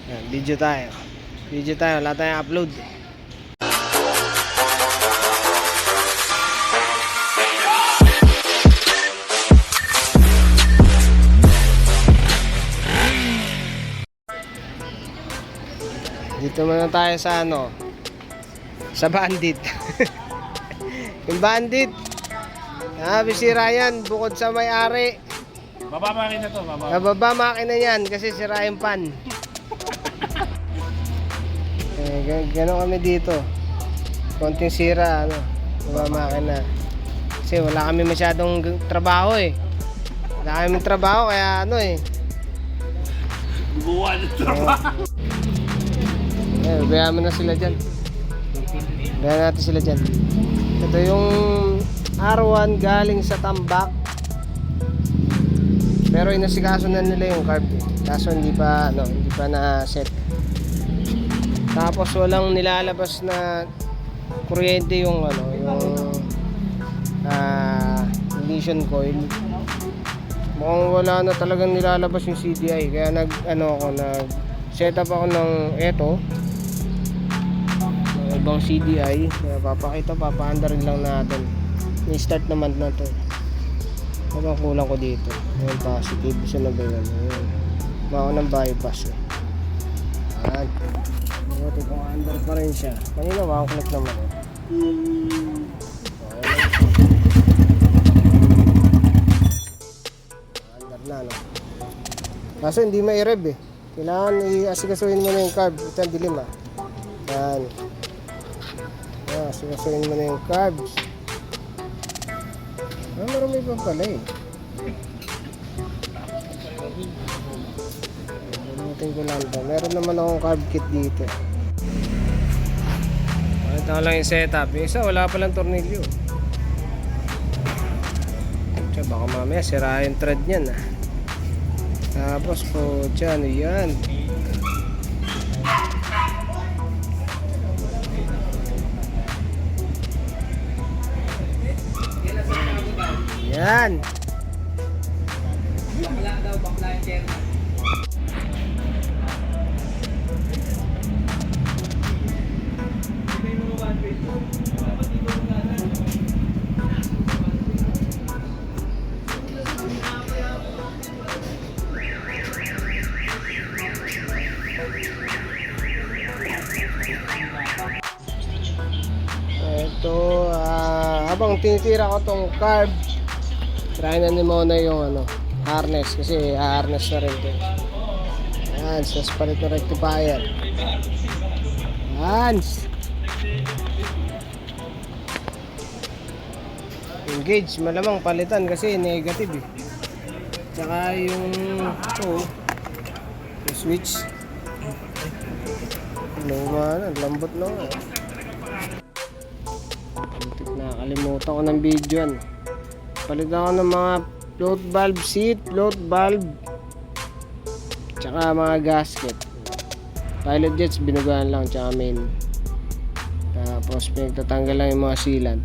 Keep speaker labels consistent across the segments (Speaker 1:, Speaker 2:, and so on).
Speaker 1: Yan, video tayo. Video tayo, wala tayong upload. Dito muna tayo sa ano, sa bandit. Yung bandit, bisira yan bukod sa may-ari.
Speaker 2: Baba makina to, baba.
Speaker 1: Nababa makina yan kasi sira yung pan. Gano'n kami dito. Konting sira, ano, baba makina. Kasi wala kami masyadong trabaho eh. Wala kami trabaho kaya ano eh.
Speaker 2: Buwan ng trabaho.
Speaker 1: Bayaan mo na sila dyan. Bayaan natin sila dyan. Ito yung R1 galing sa Tambak. Pero inasikaso na nila yung carb. Kaso hindi pa na-set. Tapos walang nilalabas na kuryente yung ignition coil. Mukhang wala na talagang nilalabas yung CDI. Kaya nag-set up ako ng ibang CDI. Kaya papaanda rin lang natin. I-start naman na to. Ano ang kulang ko dito? Ayan, positive. Isa na ba yun? Ayan. Baka ng bypass eh. Ayan. Buti kung under pa rin siya. Kanina click naman eh. Under na, no? Kaso hindi may rev eh. Kailangan i-asikasuhin mo na yung carb. Ito ang dilim ah. Ayan. Asikasuhin mo na yung carbs. Marami pa pala eh. Bunutin ko lang ito. Meron naman akong carb kit dito. Ito lang yung setup. Yung isa wala palang tornilyo. Baka mamaya sira yung thread niyan ah. Tapos po dyan, yan. Yan.
Speaker 3: Bakla daw, bakla yung chairman.
Speaker 1: Ito, habang tinitira ko tong carb, try na ni Mona yung harness kasi harness na rin ito. Ayan, sa palit na rectifier. Ayan. Yung gauge, malamang palitan kasi negative eh. Tsaka yung switch. Lambot na nga. Nakalimutan ko ng video yan. Palitan ko ng mga float valve seat, float valve, tsaka mga gasket. Pilot jets binugaan lang, tsaka main. Tapos pinagtatanggal lang yung mga sealant.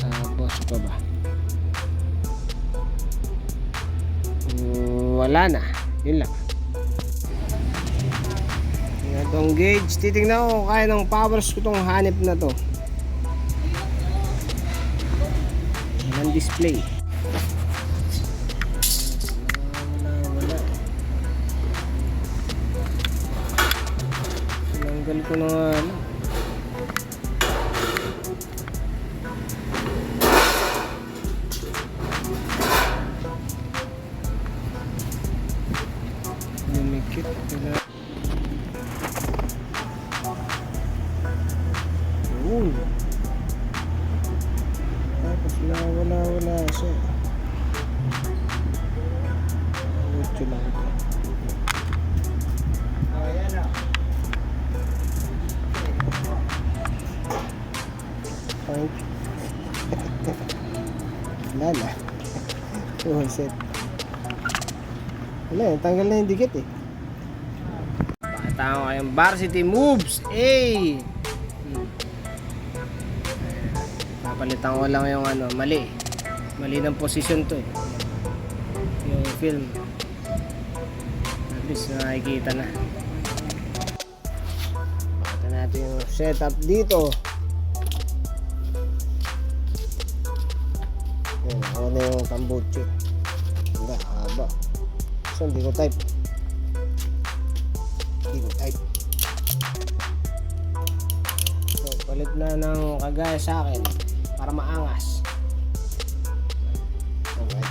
Speaker 1: Tapos pa ba? Wala na. Yun lang. Itong gauge, titignan ko kaya ng powers ko itong hanip na to. Yan ang display. Wala. Tinanggal ko na lumikit. Tapos wala siya. Ito lang ito. Wala na. Set. Wala, tanggal na yung dikit eh. Pakita ko kayong Varsity Moves. Papalitan ko lang yung mali. Mali ng position to eh. Yung film. At least nakikita na. Pakita natin yung setup dito. Ayan, ako na yung tambucho. Hangga, haba. So, hindi ko type. So, palit na ng kagaya sa akin para maangas. Okay.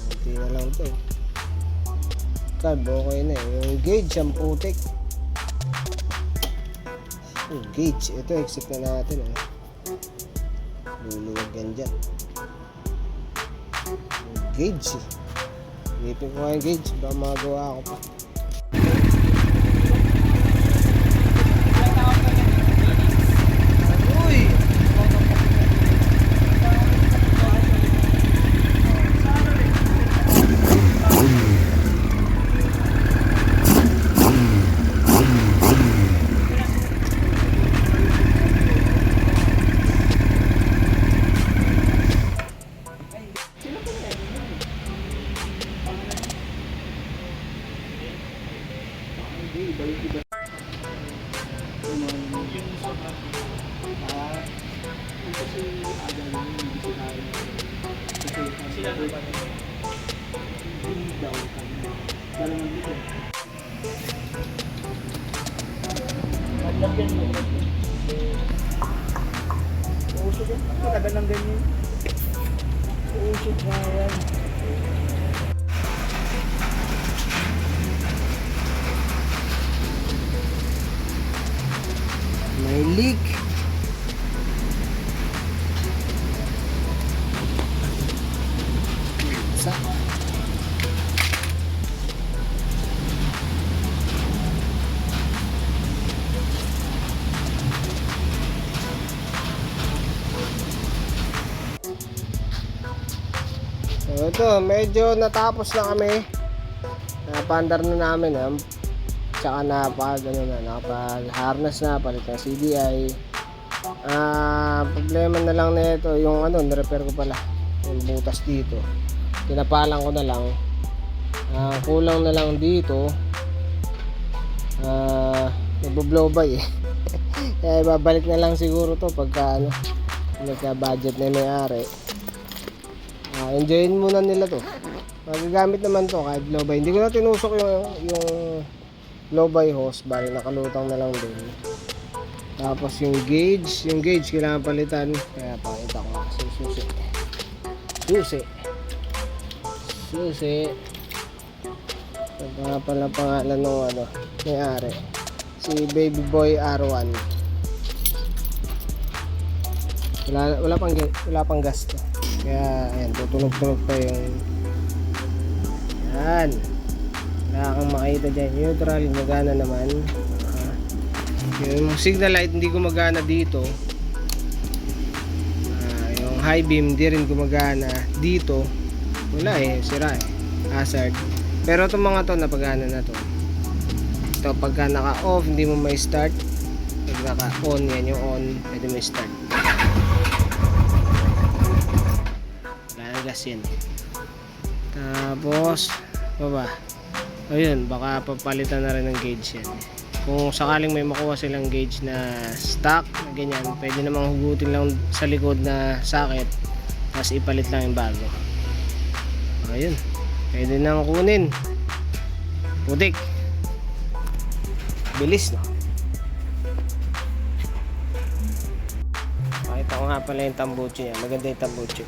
Speaker 1: Kunti na lang ito. Carb, okay na eh. Yung gauge, ang putik. Yung gauge, ito exit na natin eh. Luluwag yan dyan. Yung gauge eh. Ipin ko nga yung gauge, baka magawa ko pa.
Speaker 3: Uusok yan. Matagal ng ganyan. Uusok nga yan.
Speaker 1: May leak. Sa So ito, medyo natapos na kami. Napandar na namin tsaka nakapag-harness na, palit ng CDI. Problema na lang na ito, yung nirepair ko pala yung butas dito. Tinapalan ko na lang. Kulang na lang dito. Nagbo-blow by eh. Kaya ibabalik na lang siguro to pagka nagka-budget na yung may-ari. Enjoyin muna nila to. Magagamit naman to kahit blow by. Hindi ko na tinusok yung blow by hose, bali nakalutang na lang din. Tapos yung gauge kailangan palitan. Kaya pakita ko susi. Ito nga pala pangalan ng may-ari, si Baby Boy R1. Wala pang gas to. Kaya ayan, tutunog-tunog pa yung yan. Wala kang makita dyan. Neutral, magana naman. Yung signal light hindi gumagana dito. Yung high beam hindi rin gumagana dito. Wala eh, sira eh, hazard. Pero itong mga to napagana na to. Ito pagka naka off hindi mo may start. Pag naka on, yan yung on, pwede may start. Gas yan. Tapos baba, ayun, baka papalitan na rin ng gauge yan. Kung sakaling may makuha silang gauge na stock na ganyan, pwede namang hugutin lang sa likod na socket, tapos ipalit lang yung bago. Ayun, pwede nang kunin. Putik, bilis no. Pakita ko nga pala yung tambucho niya. Maganda yung tambucho.